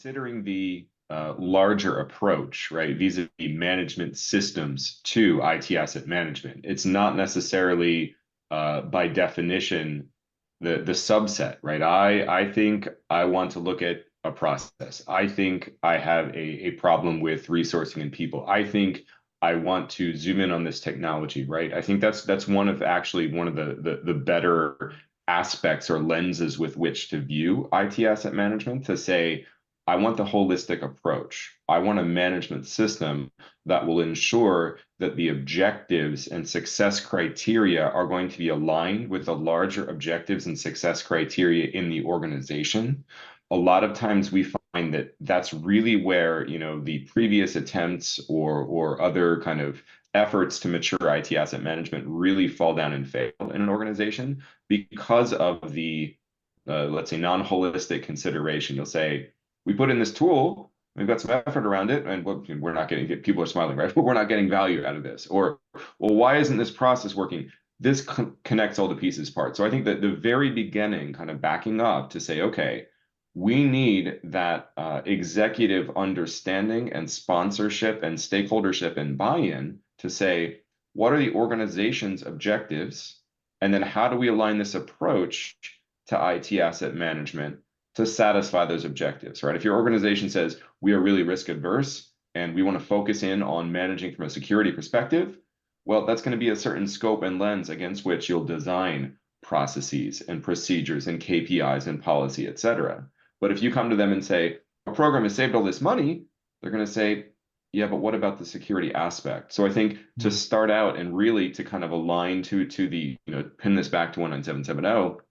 considering the larger approach, right, vis-a-vis management systems to IT asset management, it's not necessarily by definition the subset, right? I think I want to look at a process. I think I have a problem with resourcing and people. I think I want to zoom in on this technology, right? I think that's one of the better aspects or lenses with which to view IT asset management, to say, I want the holistic approach. I want a management system that will ensure that the objectives and success criteria are going to be aligned with the larger objectives and success criteria in the organization. A lot of times we find that that's really where, the previous attempts or other kind of efforts to mature IT asset management really fall down and fail in an organization because of the let's say non-holistic consideration. You'll say, we put in this tool, we've got some effort around it, and we're not getting it. People are smiling, right? But we're not getting value out of this. Or, well, why isn't this process working? This connects all the pieces part. So I think that the very beginning, kind of backing up to say, okay, we need that executive understanding and sponsorship and stakeholdership and buy-in to say, what are the organization's objectives? And then how do we align this approach to IT asset management to satisfy those objectives, right? If your organization says, we are really risk adverse and we want to focus in on managing from a security perspective, well, that's going to be a certain scope and lens against which you'll design processes and procedures and KPIs and policy, et cetera. But if you come to them and say, a program has saved all this money, they're going to say, yeah, but what about the security aspect? So I think to start out and really to kind of align to the, pin this back to 19770,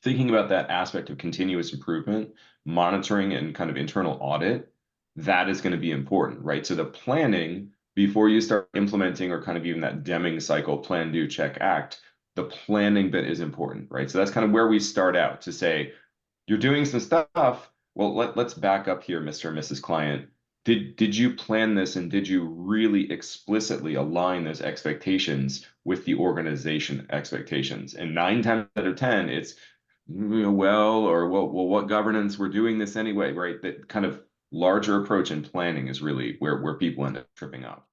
thinking about that aspect of continuous improvement, monitoring and kind of internal audit, that is going to be important, right? So the planning before you start implementing, or kind of even that Deming cycle, plan, do, check, act, the planning bit is important, right? So that's kind of where we start out to say, you're doing some stuff. Well, let's back up here, Mr. and Mrs. Client. Did you plan this, and did you really explicitly align those expectations with the organization expectations? And 9 times out of 10, it's what governance, we're doing this anyway, right? That kind of larger approach and planning is really where people end up tripping up.